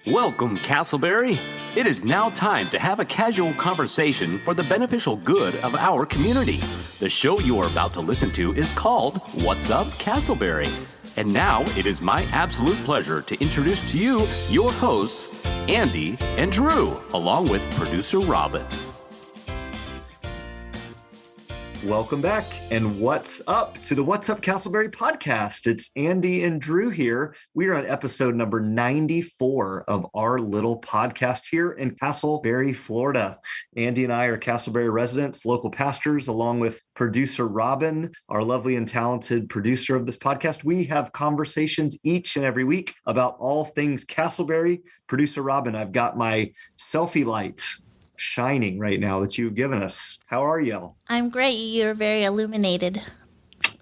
Welcome, Castleberry. It is now time to have a casual conversation for the beneficial good of our community. The show you are about to listen to is called What's Up, Castleberry? And now it is my absolute pleasure to introduce to you your hosts, Andy and Drew, along with producer Robin. Welcome back, and what's up to the What's Up Castleberry podcast. It's Andy and Drew here. We are on episode number 94 of our little podcast here in Castleberry, Florida. Andy and I are Castleberry residents, local pastors, along with producer Robin, our lovely and talented producer of this podcast. We have conversations each and every week about all things Castleberry. Producer Robin, I've got my selfie light shining right now that you've given us. How are you? I'm great. You're very illuminated.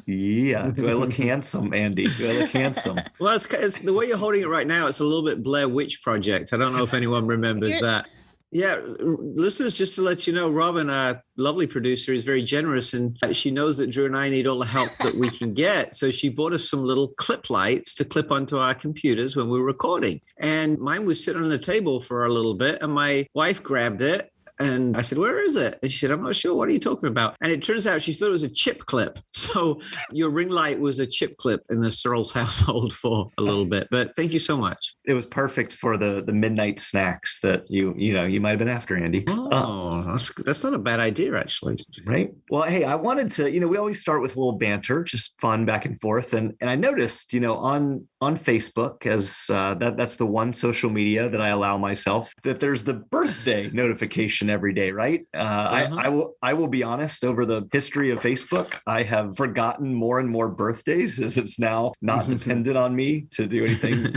Yeah. Do I look handsome, Andy? Do I look handsome? Well, it's the way you're holding it right now. It's a little bit Blair Witch Project. I don't know if anyone remembers that. Yeah, listeners, just to let you know, Robin, our lovely producer, is very generous, and she knows that Drew and I need all the help that we can get. So she bought us some little clip lights to clip onto our computers when we were recording. And mine was sitting on the table for a little bit, and my wife grabbed it. And I said, "Where is it?" And she said, "I'm not sure. What are you talking about?" And it turns out she thought it was a chip clip. So your ring light was a chip clip in the Searles household for a little bit. But thank you so much. It was perfect for the midnight snacks that you might have been after, Andy. Oh, that's not a bad idea, actually. Right. Well, hey, I wanted to, we always start with a little banter, just fun back and forth. And I noticed, on Facebook, as that's the one social media that I allow myself, that there's the birthday notification every day, right? I will be honest, over the history of Facebook, I have forgotten more and more birthdays, as it's now not dependent on me to do anything.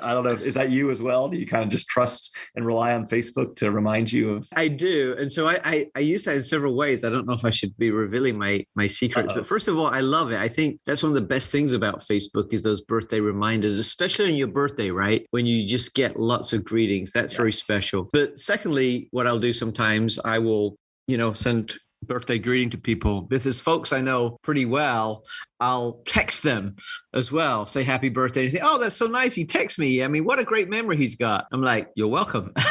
I don't know. Is that you as well? Do you kind of just trust and rely on Facebook to remind you of? I do. And so I use that in several ways. I don't know if I should be revealing my secrets, but first of all, I love it. I think that's one of the best things about Facebook is those birthday reminders, especially on your birthday, right? When you just get lots of greetings. That's very special. But secondly, what I'll do sometimes, I will, send birthday greeting to people. If there's folks I know pretty well, I'll text them as well, say happy birthday. And they think, "Oh, that's so nice. He texts me. I mean, what a great memory he's got." I'm like, "You're welcome." But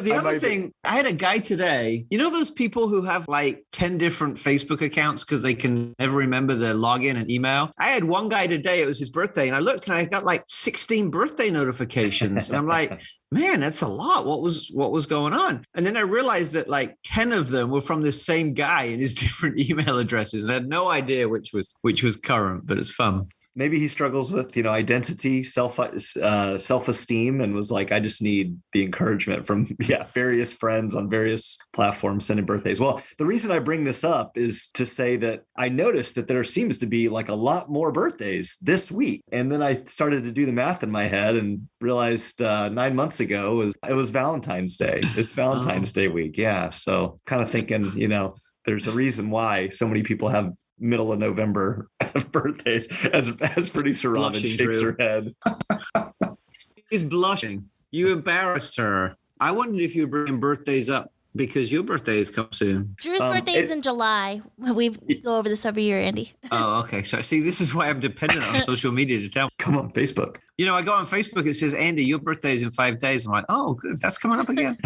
the other thing, I had a guy today, those people who have like 10 different Facebook accounts because they can never remember their login and email. I had one guy today, it was his birthday, and I looked and I got like 16 birthday notifications. And I'm like, man, that's a lot. What was going on? And then I realized that like 10 of them were from this same guy and his different email addresses. And I had no idea which was current, but it's fun. Maybe he struggles with, identity, self-esteem, and was like, I just need the encouragement from, various friends on various platforms sending birthdays. Well, the reason I bring this up is to say that I noticed that there seems to be like a lot more birthdays this week. And then I started to do the math in my head and realized 9 months ago it was Valentine's Day. It's Valentine's Day week. Yeah. So kind of thinking, there's a reason why so many people have middle of November birthdays, as producer Robin shakes her head. She's blushing. You embarrassed her. I wondered if you were bringing birthdays up because your birthday is coming soon. Drew's birthday is in July. We go over this every year, Andy. Oh, okay. So see, this is why I'm dependent on social media to tell me. Come on, Facebook. I go on Facebook, it says, "Andy, your birthday is in 5 days." I'm like, "Oh, good. That's coming up again."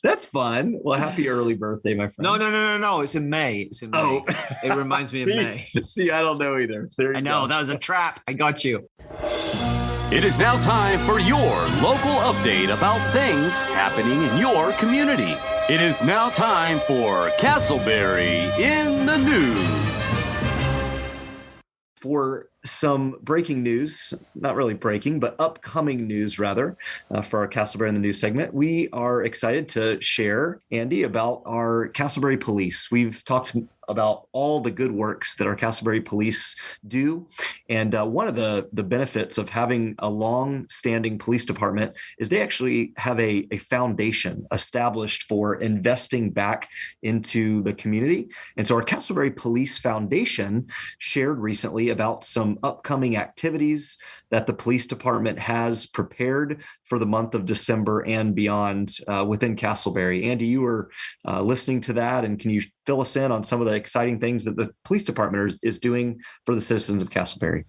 That's fun. Well, happy early birthday, my friend. No. It's in May. Oh. It reminds me of May. See, I don't know either. I know. That was a trap. I got you. It is now time for your local update about things happening in your community. It is now time for Castleberry in the News. For some breaking news, not really breaking, but upcoming news rather, for our Castleberry in the News segment, we are excited to share, Andy, about our Castleberry Police. We've talked about all the good works that our Castleberry Police do. And one of the benefits of having a long-standing police department is they actually have a foundation established for investing back into the community. And so our Castleberry Police Foundation shared recently about some upcoming activities that the police department has prepared for the month of December and beyond within Castleberry. Andy, you were listening to that, and can you fill us in on some of the exciting things that the police department is doing for the citizens of Castleberry?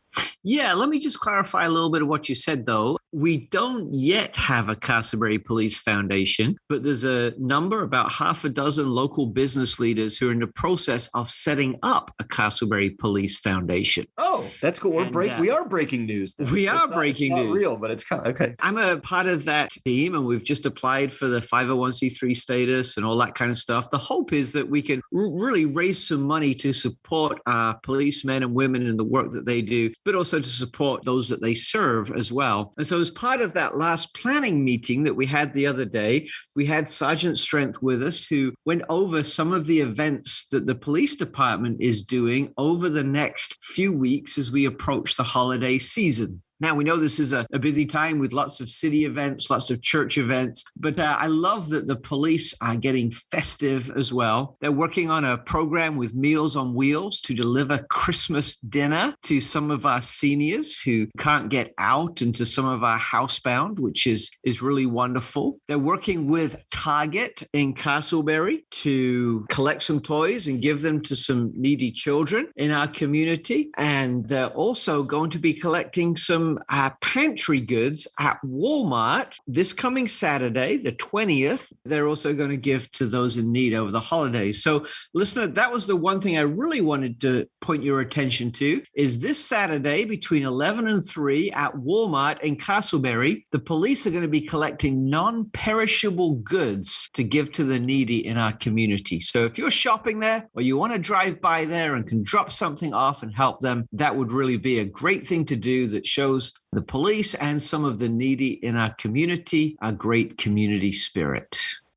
Yeah, let me just clarify a little bit of what you said, though. We don't yet have a Castleberry Police Foundation, but there's a number, about half a dozen local business leaders who are in the process of setting up a Castleberry Police Foundation. Oh, that's cool. We are breaking news. We are breaking news. It's not real, but it's kind of okay. I'm a part of that team, and we've just applied for the 501c3 status and all that kind of stuff. The hope is that we can really raise some money to support our policemen and women in the work that they do, but also to support those that they serve as well. And so as part of that last planning meeting that we had the other day, we had Sergeant Strength with us who went over some of the events that the police department is doing over the next few weeks as we approach the holiday season. Now, we know this is a busy time with lots of city events, lots of church events, but I love that the police are getting festive as well. They're working on a program with Meals on Wheels to deliver Christmas dinner to some of our seniors who can't get out and to some of our housebound, which is really wonderful. They're working with Target in Castleberry to collect some toys and give them to some needy children in our community. And they're also going to be collecting some pantry goods at Walmart this coming Saturday, the 20th. They're also going to give to those in need over the holidays. So, listener, that was the one thing I really wanted to point your attention to is this Saturday between 11 and 3 at Walmart in Castleberry, the police are going to be collecting non-perishable goods to give to the needy in our community. So if you're shopping there or you want to drive by there and can drop something off and help them, that would really be a great thing to do that shows the police and some of the needy in our community a great community spirit.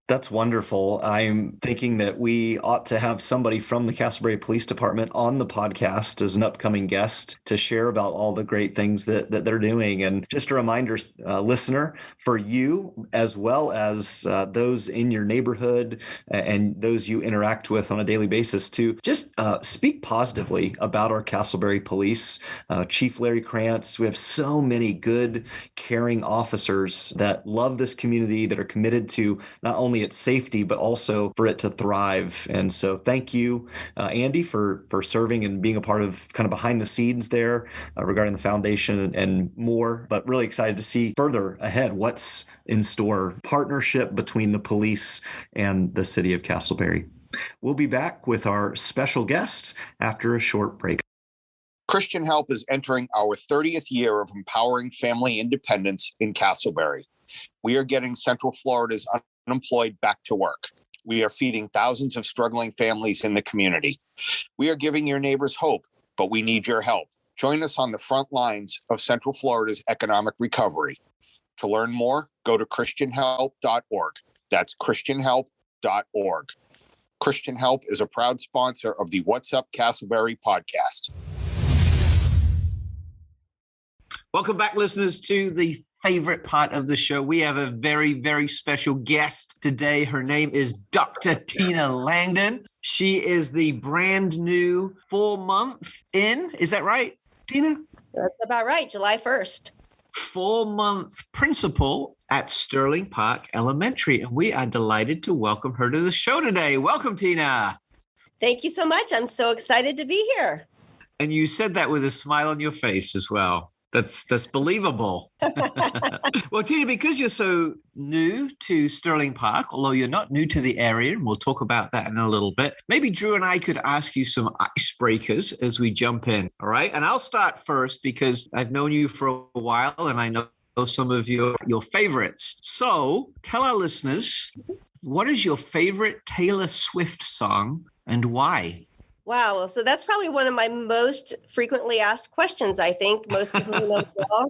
That's wonderful. I'm thinking that we ought to have somebody from the Castleberry Police Department on the podcast as an upcoming guest to share about all the great things that they're doing. And just a reminder, listener, for you, as well as those in your neighborhood and those you interact with on a daily basis, to just speak positively about our Castleberry Police. Chief Larry Krantz, we have so many good, caring officers that love this community, that are committed to not only its safety, but also for it to thrive. And so thank you, Andy, for serving and being a part of kind of behind the scenes there regarding the foundation and more, but really excited to see further ahead what's in store. Partnership between the police and the city of Castleberry. We'll be back with our special guest after a short break. Christian Help is entering our 30th year of empowering family independence in Castleberry. We are getting Central Florida's unemployed back to work. We are feeding thousands of struggling families in the community. We are giving your neighbors hope, but we need your help. Join us on the front lines of Central Florida's economic recovery. To learn more, go to christianhelp.org. That's christianhelp.org. Christian Help is a proud sponsor of the What's Up Castleberry podcast. Welcome back, listeners, to the favorite part of the show. We have a very, very special guest today. Her name is Dr. Tina Langdon. She is the brand new 4-month in. Is that right, Tina? That's about right. July 1st. 4-month principal at Sterling Park Elementary. And we are delighted to welcome her to the show today. Welcome, Tina. Thank you so much. I'm so excited to be here. And you said that with a smile on your face as well. That's believable. Well, Tina, because you're so new to Sterling Park, although you're not new to the area, and we'll talk about that in a little bit, maybe Drew and I could ask you some icebreakers as we jump in, all right? And I'll start first because I've known you for a while and I know some of your favorites. So tell our listeners, what is your favorite Taylor Swift song and why? Wow. So that's probably one of my most frequently asked questions. I think most people who know well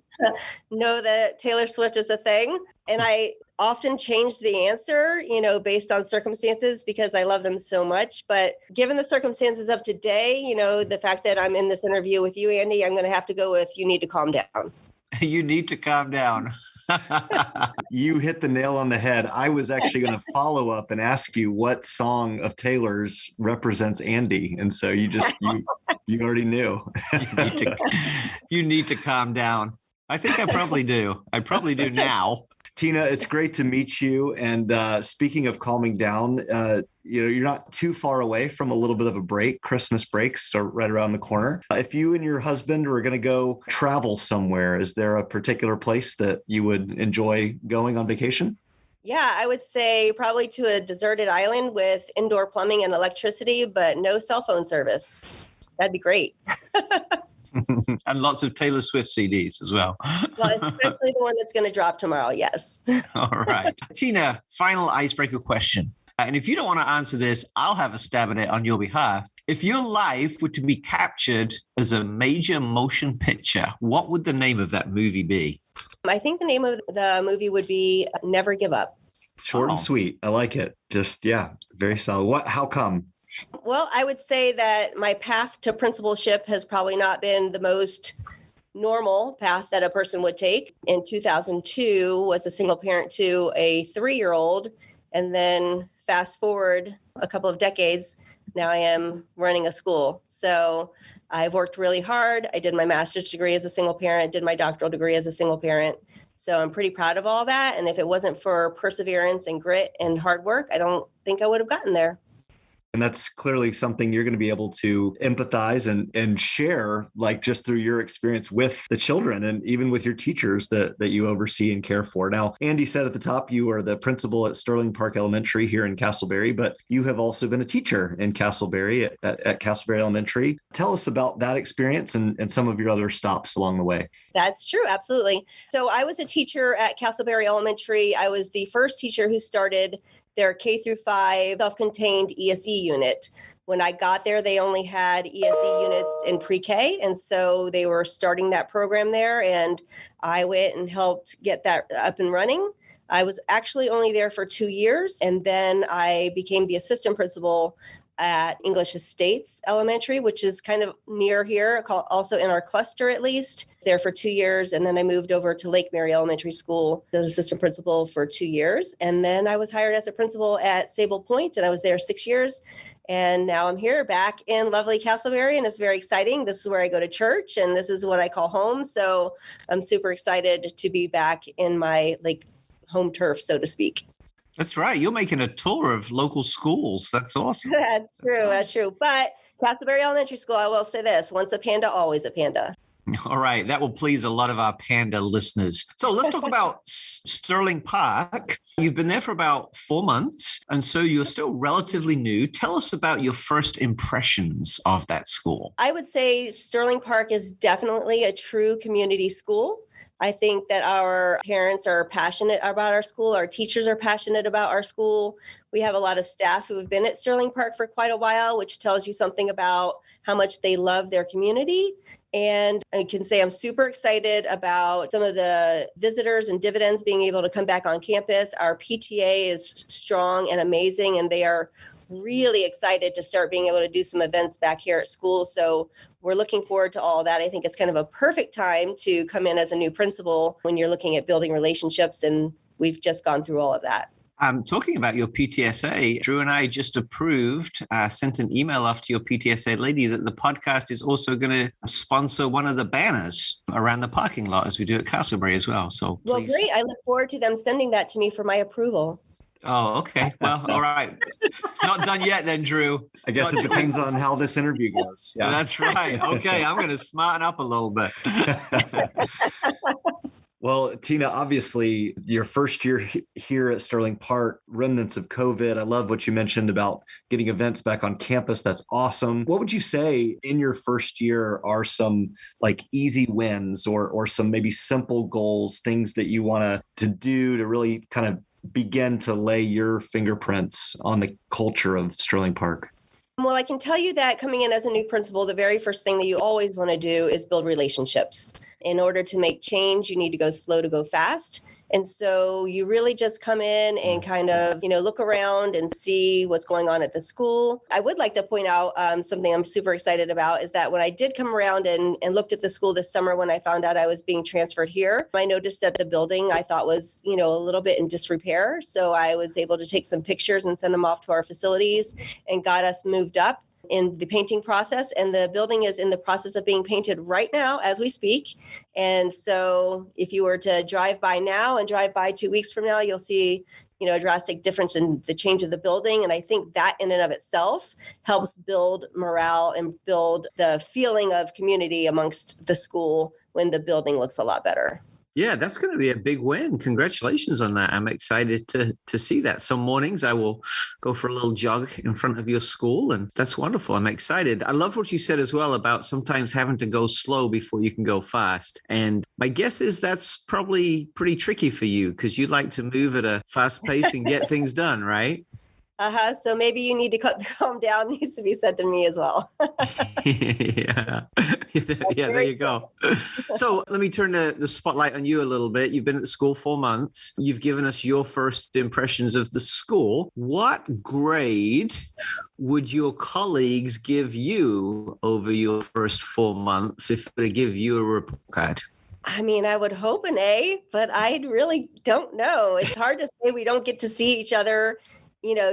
know that Taylor Swift is a thing. And I often change the answer, based on circumstances because I love them so much. But given the circumstances of today, the fact that I'm in this interview with you, Andy, I'm going to have to go with You Need to Calm Down. You need to calm down. You hit the nail on the head. I was actually going to follow up and ask you what song of Taylor's represents Andy. And so you already knew. You need to calm down. I think I probably do. I probably do now. Tina, it's great to meet you. And speaking of calming down, you're not too far away from a little bit of a break. Christmas breaks are right around the corner. If you and your husband were going to go travel somewhere, is there a particular place that you would enjoy going on vacation? Yeah, I would say probably to a deserted island with indoor plumbing and electricity, but no cell phone service. That'd be great. And lots of Taylor Swift CDs as well. Well, especially the one that's going to drop tomorrow. Yes. All right. Tina, final icebreaker question. And if you don't want to answer this, I'll have a stab at it on your behalf. If your life were to be captured as a major motion picture, what would the name of that movie be? I think the name of the movie would be Never Give Up. Short and sweet. I like it. Just, yeah, very solid. How come? Well, I would say that my path to principalship has probably not been the most normal path that a person would take. In 2002, was a single parent to a 3-year-old, and then fast forward a couple of decades, now I am running a school. So I've worked really hard. I did my master's degree as a single parent, did my doctoral degree as a single parent. So I'm pretty proud of all that. And if it wasn't for perseverance and grit and hard work, I don't think I would have gotten there. And that's clearly something you're going to be able to empathize and share, like just through your experience with the children and even with your teachers that you oversee and care for. Now, Andy said at the top, you are the principal at Sterling Park Elementary here in Castleberry, but you have also been a teacher in Castleberry at Castleberry Elementary. Tell us about that experience and some of your other stops along the way. That's true. Absolutely. So I was a teacher at Castleberry Elementary. I was the first teacher who started their K-5 self-contained ESE unit. When I got there, they only had ESE units in pre-K, and so they were starting that program there, and I went and helped get that up and running. I was actually only there for 2 years, and then I became the assistant principal at English Estates Elementary, which is kind of near here, also in our cluster at least, there for 2 years. And then I moved over to Lake Mary Elementary School as assistant principal for 2 years. And then I was hired as a principal at Sable Point, and I was there 6 years. And now I'm here back in lovely Castleberry, and it's very exciting. This is where I go to church, and this is what I call home. So I'm super excited to be back in my home turf, so to speak. That's right. You're making a tour of local schools. That's awesome. That's true. That's true. But Castleberry Elementary School, I will say this: once a panda, always a panda. All right. That will please a lot of our panda listeners. So let's talk about Sterling Park. You've been there for about 4 months, and so you're still relatively new. Tell us about your first impressions of that school. I would say Sterling Park is definitely a true community school. I think that our parents are passionate about our school. Our teachers are passionate about our school. We have a lot of staff who have been at Sterling Park for quite a while, which tells you something about how much they love their community. And I can say I'm super excited about some of the visitors and dividends being able to come back on campus. Our PTA is strong and amazing, and they are really excited to start being able to do some events back here at school. So we're looking forward to all of that. I think it's kind of a perfect time to come in as a new principal when you're looking at building relationships, and we've just gone through all of that. Talking about your PTSA, Drew and I just sent an email off to your PTSA lady that the podcast is also going to sponsor one of the banners around the parking lot as we do at Castleberry as well. So Well, great. I look forward to them sending that to me for my approval. Oh, okay. Well, all right. It's not done yet then, Drew. I guess it depends on how this interview goes. Yeah. That's right. Okay. I'm going to smarten up a little bit. Well, Tina, obviously your first year here at Sterling Park, remnants of COVID. I love what you mentioned about getting events back on campus. That's awesome. What would you say in your first year are some easy wins or some maybe simple goals, things that you want to do to really kind of begin to lay your fingerprints on the culture of Sterling Park? Well, I can tell you that coming in as a new principal, the very first thing that you always want to do is build relationships. In order to make change, you need to go slow to go fast. And so you really just come in and kind of, look around and see what's going on at the school. I would like to point out something I'm super excited about is that when I did come around and looked at the school this summer, when I found out I was being transferred here, I noticed that the building I thought was, a little bit in disrepair. So I was able to take some pictures and send them off to our facilities and got us moved up. in the painting process, and the building is in the process of being painted right now as we speak. And so if you were to drive by now and drive by 2 weeks from now, you'll see a drastic difference in the change of the building. And I think that in and of itself helps build morale and build the feeling of community amongst the school when the building looks a lot better. Yeah, that's going to be a big win. Congratulations on that. I'm excited to see that. Some mornings I will go for a little jog in front of your school, and that's wonderful. I'm excited. I love what you said as well about sometimes having to go slow before you can go fast. And my guess is that's probably pretty tricky for you because you like to move at a fast pace and get things done, right? So maybe you need to calm down, needs to be said to me as well. Yeah, there you go. So let me turn the spotlight on you a little bit. You've been at the school 4 months. You've given us your first impressions of the school. What grade would your colleagues give you over your first 4 months if they give you a report card? I mean, I would hope an A, but I really don't know. It's hard to say. We don't get to see each other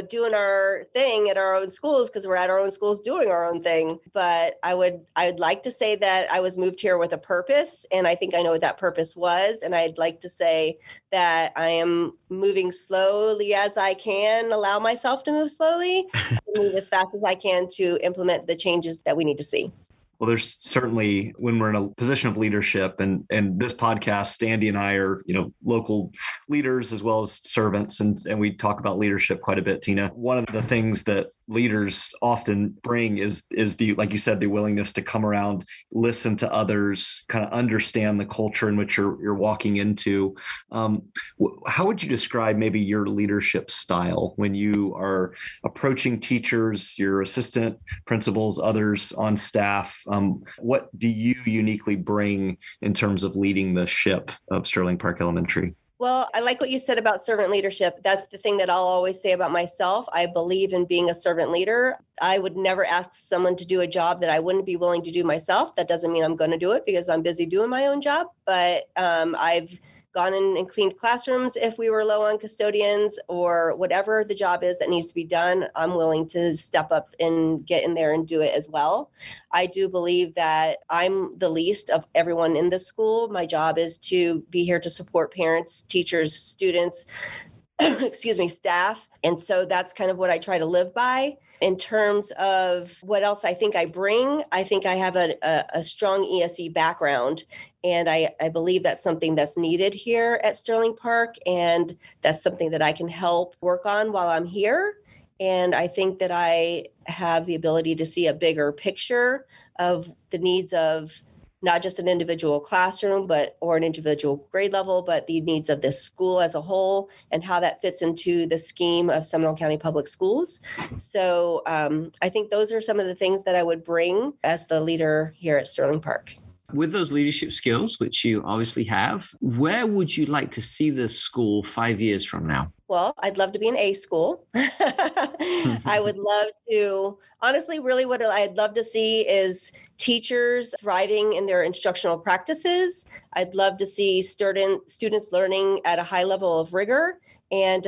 doing our thing at our own schools because we're at our own schools doing our own thing. But I would like to say that I was moved here with a purpose, and I think I know what that purpose was. And I'd like to say that I am moving slowly as I can, allow myself to move slowly, to move as fast as I can to implement the changes that we need to see. Well, there's certainly, when we're in a position of leadership, and this podcast, Andy and I are, local leaders as well as servants, and we talk about leadership quite a bit, Tina. One of the things that leaders often bring is the, like you said, the willingness to come around, listen to others, kind of understand the culture in which you're walking into. How would you describe maybe your leadership style when you are approaching teachers, your assistant principals, others on staff? What do you uniquely bring in terms of leading the ship of Sterling Park Elementary? Well, I like what you said about servant leadership. That's the thing that I'll always say about myself. I believe in being a servant leader. I would never ask someone to do a job that I wouldn't be willing to do myself. That doesn't mean I'm going to do it because I'm busy doing my own job. But I've gone in and cleaned classrooms if we were low on custodians or whatever the job is that needs to be done. I'm willing to step up and get in there and do it as well. I do believe that I'm the least of everyone in the school. My job is to be here to support parents, teachers, students, staff. And so that's kind of what I try to live by. In terms of what else I think I bring, I think I have a strong ESE background. And I believe that's something that's needed here at Sterling Park. And that's something that I can help work on while I'm here. And I think that I have the ability to see a bigger picture of the needs of not just an individual classroom, or an individual grade level, but the needs of this school as a whole and how that fits into the scheme of Seminole County Public Schools. So I think those are some of the things that I would bring as the leader here at Sterling Park. With those leadership skills, which you obviously have, where would you like to see this school 5 years from now? Well, I'd love to be an A school. I would love to, honestly, really what I'd love to see is teachers thriving in their instructional practices. I'd love to see students learning at a high level of rigor and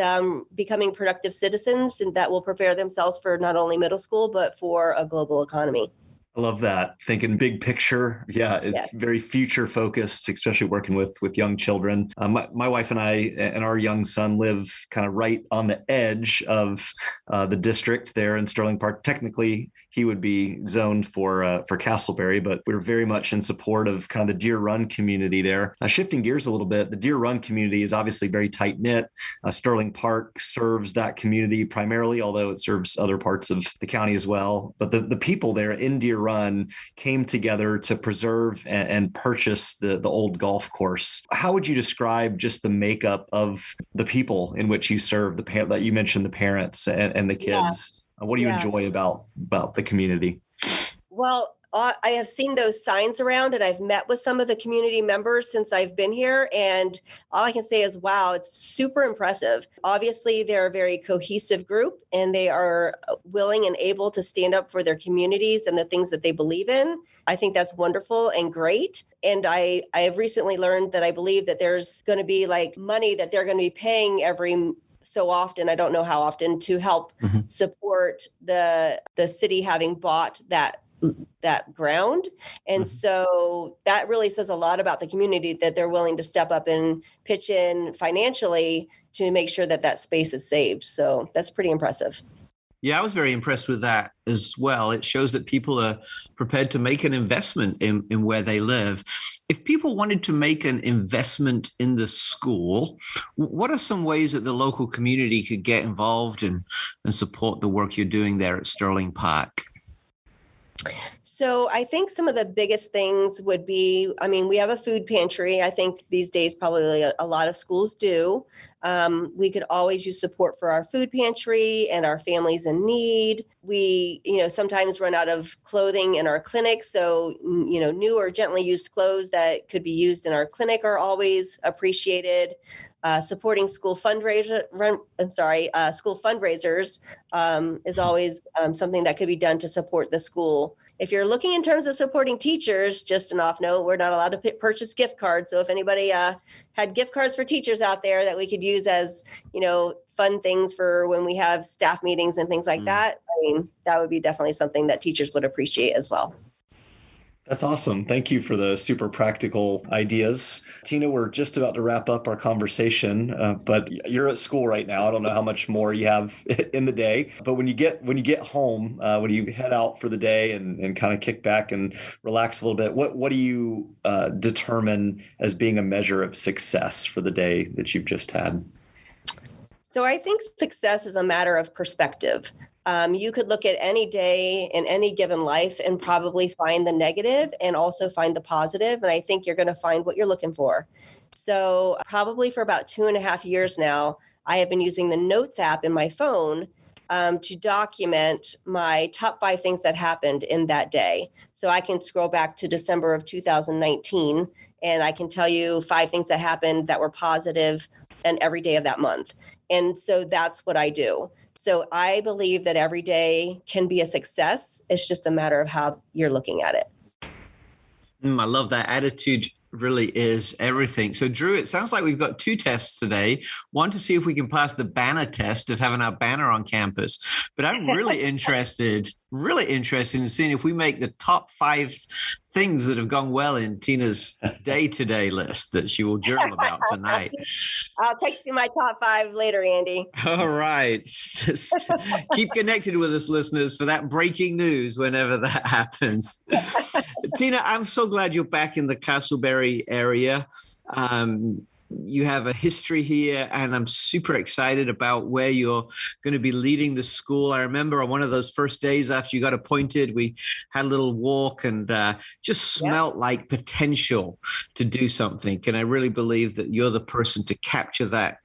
becoming productive citizens, and that will prepare themselves for not only middle school, but for a global economy. I love that. Thinking big picture. Yeah, it's Yes. very future focused, especially working with young children. My wife and I and our young son live kind of right on the edge of the district there in Sterling Park. Technically, he would be zoned for Castleberry, but we're very much in support of kind of the Deer Run community there. Shifting gears a little bit, the Deer Run community is obviously very tight knit. Sterling Park serves that community primarily, although it serves other parts of the county as well. But the people there in Deer Run came together to preserve and purchase the old golf course. How would you describe just the makeup of the people in which you serve? That you mentioned the parents and the kids. Yeah. What do you enjoy about the community? Well, I have seen those signs around, and I've met with some of the community members since I've been here. And all I can say is, wow, it's super impressive. Obviously, they're a very cohesive group, and they are willing and able to stand up for their communities and the things that they believe in. I think that's wonderful and great. And I have recently learned that I believe that there's going to be like money that they're going to be paying every so often, I don't know how often, to help support the city having bought that ground. And so that really says a lot about the community, that they're willing to step up and pitch in financially to make sure that that space is saved. So that's pretty impressive. Yeah, I was very impressed with that as well. It shows that people are prepared to make an investment in where they live. If people wanted to make an investment in the school, what are some ways that the local community could get involved and support the work you're doing there at Sterling Park? So I think some of the biggest things would be, I mean, we have a food pantry. I think these days probably a lot of schools do. We could always use support for our food pantry and our families in need. We, sometimes run out of clothing in our clinic. So, new or gently used clothes that could be used in our clinic are always appreciated. Supporting school fundraisers is always something that could be done to support the school. If you're looking in terms of supporting teachers, just an off note, we're not allowed to purchase gift cards. So if anybody had gift cards for teachers out there that we could use as, fun things for when we have staff meetings and things like that, I mean, that would be definitely something that teachers would appreciate as well. That's awesome. Thank you for the super practical ideas. Tina, we're just about to wrap up our conversation, but you're at school right now. I don't know how much more you have in the day, but when you get home, when you head out for the day and kind of kick back and relax a little bit, what do you determine as being a measure of success for the day that you've just had? So I think success is a matter of perspective. You could look at any day in any given life and probably find the negative and also find the positive. And I think you're going to find what you're looking for. So probably for about 2.5 years now, I have been using the Notes app in my phone to document my top 5 things that happened in that day. So I can scroll back to December of 2019, and I can tell you 5 things that happened that were positive and every day of that month. And so that's what I do. So I believe that every day can be a success. It's just a matter of how you're looking at it. I love that. Attitude really is everything. So Drew, it sounds like we've got 2 tests today. One to see if we can pass the banner test of having our banner on campus. But I'm really interested in seeing if we make the top 5 things that have gone well in Tina's day-to-day list that she will journal about tonight. I'll text you my top 5 later, Andy. All right. Keep connected with us, listeners, for that breaking news whenever that happens. Tina, I'm so glad you're back in the Castleberry area. You have a history here, and I'm super excited about where you're going to be leading the school. I remember on one of those first days after you got appointed, we had a little walk and just smelt like potential to do something. And I really believe that you're the person to capture that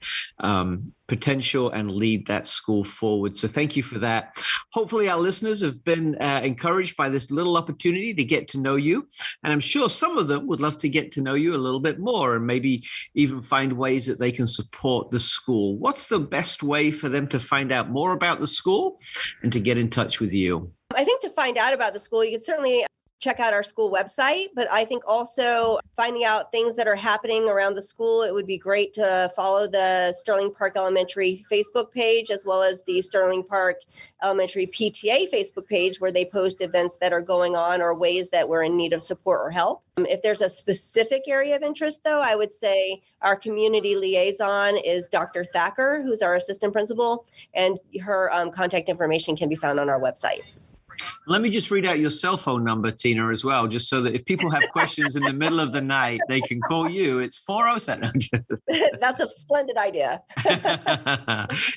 potential and lead that school forward. So thank you for that. Hopefully our listeners have been encouraged by this little opportunity to get to know you. And I'm sure some of them would love to get to know you a little bit more and maybe even find ways that they can support the school. What's the best way for them to find out more about the school and to get in touch with you? I think to find out about the school, you can certainly check out our school website, but I think also finding out things that are happening around the school, it would be great to follow the Sterling Park Elementary Facebook page, as well as the Sterling Park Elementary PTA Facebook page, where they post events that are going on or ways that we're in need of support or help. If there's a specific area of interest, though, I would say our community liaison is Dr. Thacker, who's our assistant principal, and her contact information can be found on our website. Let me just read out your cell phone number, Tina, as well, just so that if people have questions in the middle of the night, they can call you. It's 407. That's a splendid idea.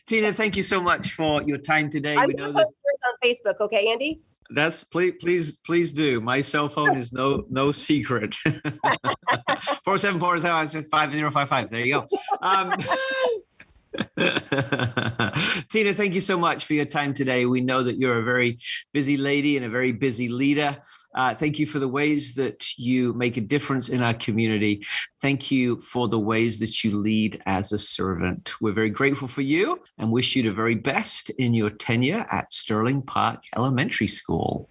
Tina, thank you so much for your time today. We know that on Facebook. Okay, Andy? That's please do. My cell phone is no secret. 407-407-5055. There you go. Tina, thank you so much for your time today. We know that you're a very busy lady and a very busy leader. Thank you for the ways that you make a difference in our community. Thank you for the ways that you lead as a servant. We're very grateful for you and wish you the very best in your tenure at Sterling Park Elementary School.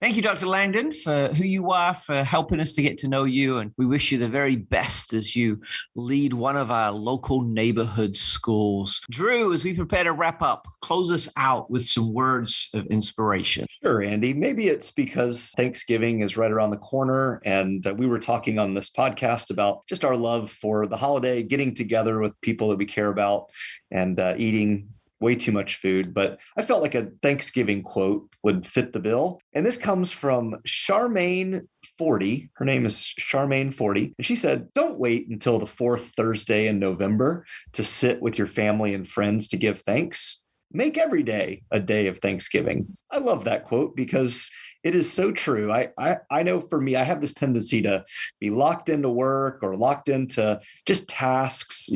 Thank you, Dr. Langdon, for who you are, for helping us to get to know you. And we wish you the very best as you lead one of our local neighborhood schools. Drew, as we prepare to wrap up, close us out with some words of inspiration. Sure, Andy. Maybe it's because Thanksgiving is right around the corner. And we were talking on this podcast about just our love for the holiday, getting together with people that we care about and eating way too much food, but I felt like a Thanksgiving quote would fit the bill. And this comes from Charmaine 40. Her name is Charmaine 40. And she said, don't wait until the fourth Thursday in November to sit with your family and friends to give thanks. Make every day a day of Thanksgiving. I love that quote because it is so true. I know for me, I have this tendency to be locked into work or locked into just tasks,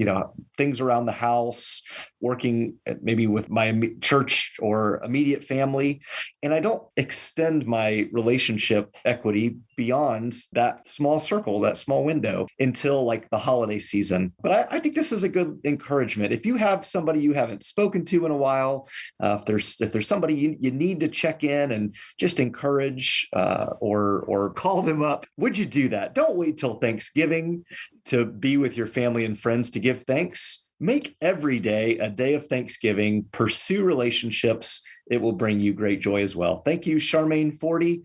things around the house, working maybe with my church or immediate family. And I don't extend my relationship equity beyond that small circle, that small window until like the holiday season. But I think this is a good encouragement. If you have somebody you haven't spoken to in a while, if there's somebody you need to check in and just encourage or call them up, would you do that? Don't wait till Thanksgiving to be with your family and friends to give thanks. Make every day a day of Thanksgiving. Pursue relationships. It will bring you great joy as well. Thank you, Charmaine 40.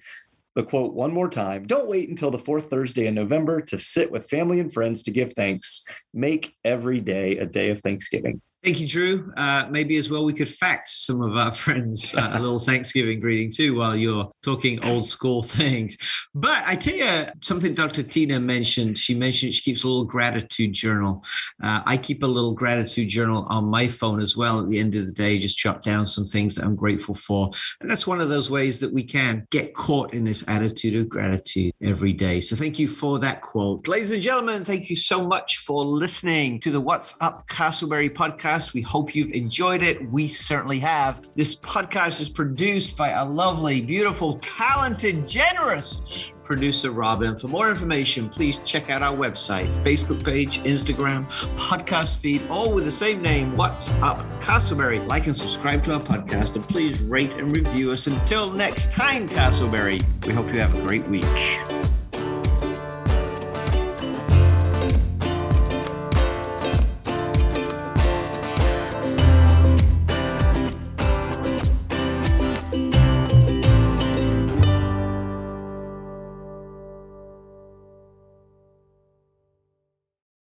The quote one more time. Don't wait until the fourth Thursday in November to sit with family and friends to give thanks. Make every day a day of Thanksgiving. Thank you, Drew. Maybe as well we could fax some of our friends a little Thanksgiving greeting too while you're talking old school things. But I tell you something Dr. Tina mentioned. She mentioned she keeps a little gratitude journal. I keep a little gratitude journal on my phone as well. At the end of the day, just jot down some things that I'm grateful for. And that's one of those ways that we can get caught in this attitude of gratitude every day. So thank you for that quote. Ladies and gentlemen, thank you so much for listening to the What's Up Castleberry podcast. We hope you've enjoyed it. We certainly have. This podcast is produced by a lovely, beautiful, talented, generous producer, Robin. For more information, please check out our website, Facebook page, Instagram, podcast feed, all with the same name, What's Up Castleberry. Like and subscribe to our podcast, and please rate and review us. Until next time, Castleberry, we hope you have a great week.